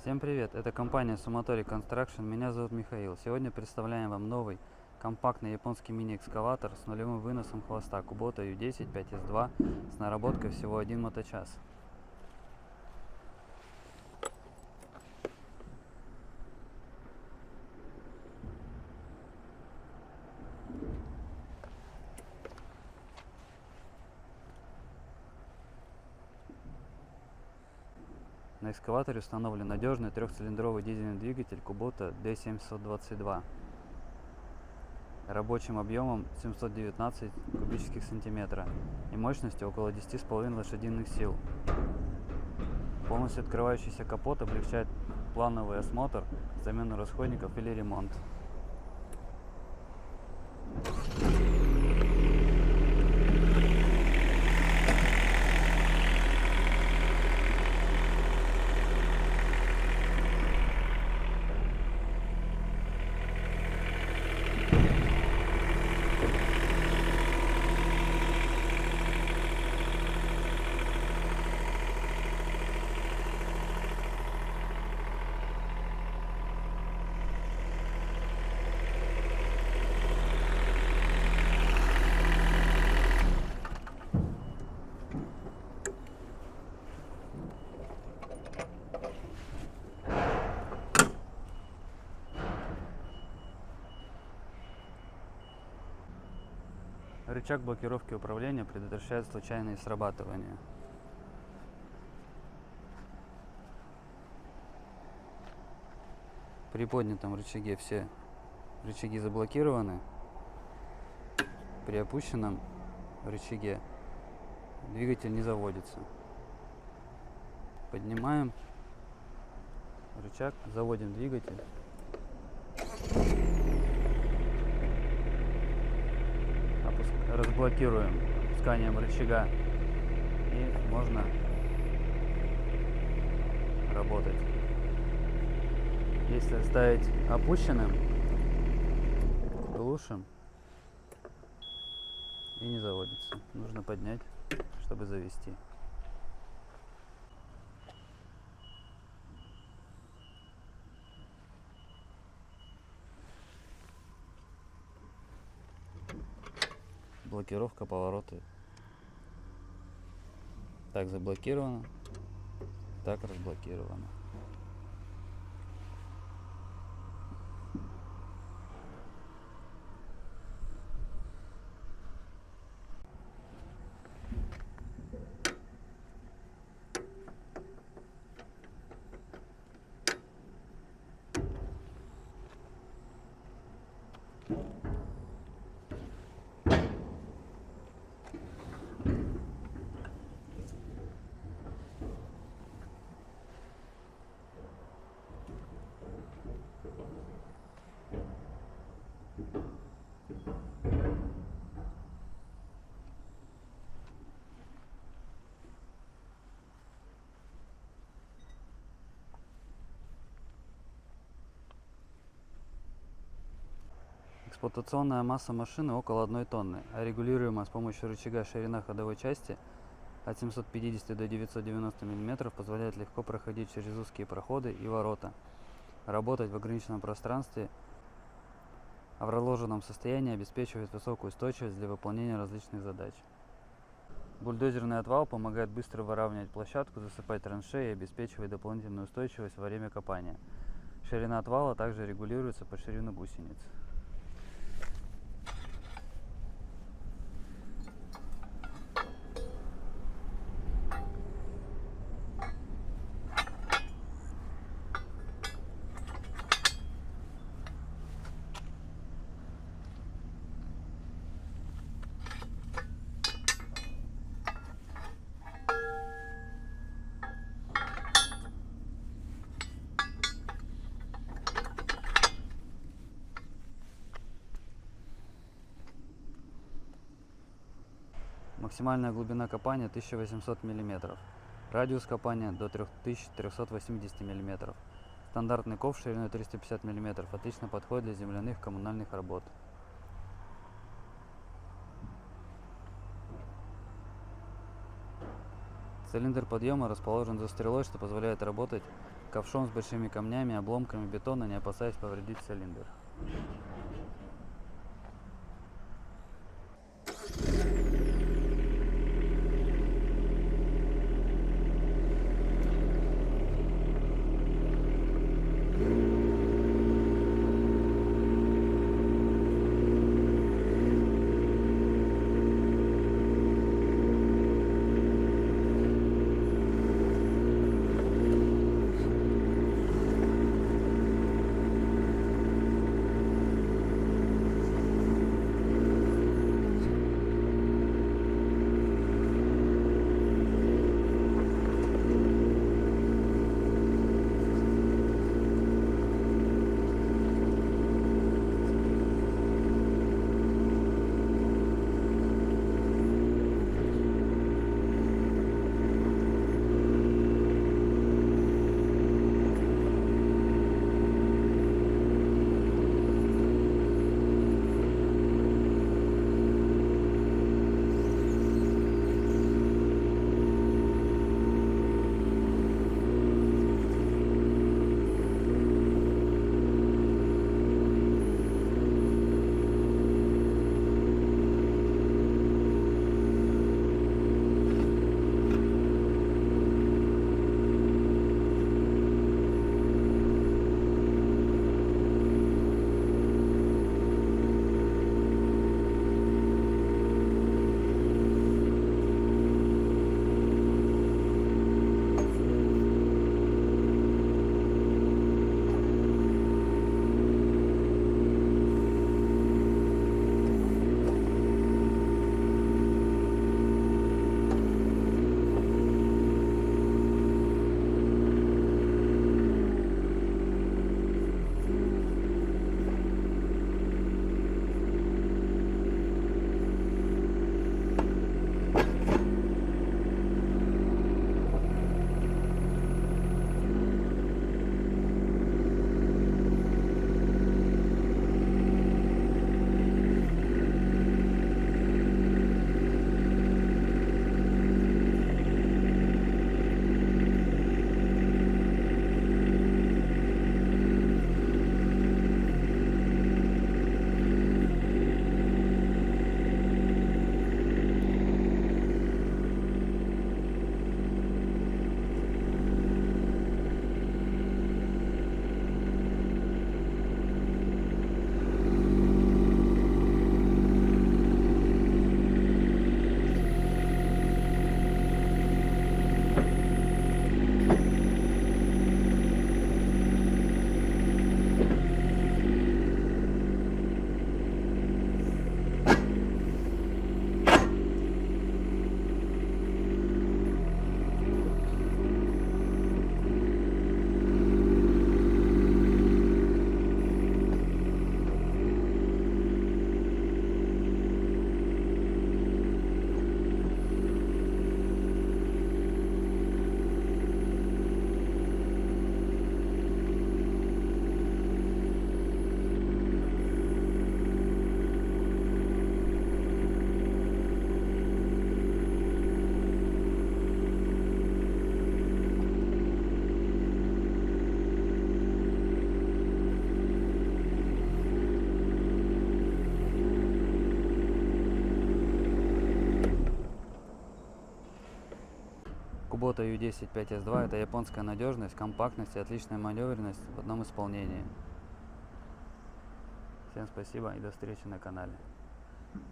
Всем привет, это компания Sumatori Construction, меня зовут Михаил. Сегодня представляем вам новый компактный японский мини-экскаватор с нулевым выносом хвоста Kubota U10 5S2 с наработкой всего 1 моточас. На экскаваторе установлен надежный трехцилиндровый дизельный двигатель Kubota D722 рабочим объемом 719 кубических сантиметра и мощностью около 10,5 лошадиных сил. Полностью открывающийся капот облегчает плановый осмотр, замену расходников или ремонт. Рычаг блокировки управления предотвращает случайные срабатывания. При поднятом рычаге все рычаги заблокированы. При опущенном рычаге двигатель не заводится. Поднимаем рычаг, заводим двигатель. Разблокируем опусканием рычага, и можно работать. Если оставить опущенным, глушим и не заводится. Нужно поднять, чтобы завести. Блокировка поворота. Так заблокировано, так разблокировано. Эксплуатационная масса машины около 1 тонны, а регулируемая с помощью рычага ширина ходовой части от 750 до 990 мм позволяет легко проходить через узкие проходы и ворота, работать в ограниченном пространстве, а в разложенном состоянии обеспечивает высокую устойчивость для выполнения различных задач. Бульдозерный отвал помогает быстро выравнивать площадку, засыпать траншеи и обеспечивает дополнительную устойчивость во время копания. Ширина отвала также регулируется под ширину гусениц. Максимальная глубина копания 1800 мм. Радиус копания до 3380 мм. Стандартный ков шириной 350 мм отлично подходит для земляных коммунальных работ. Цилиндр подъема расположен за стрелой, что позволяет работать ковшом с большими камнями, обломками бетона, не опасаясь повредить цилиндр. Kubota U10 5S2 — это японская надежность, компактность и отличная маневренность в одном исполнении. Всем спасибо и до встречи на канале.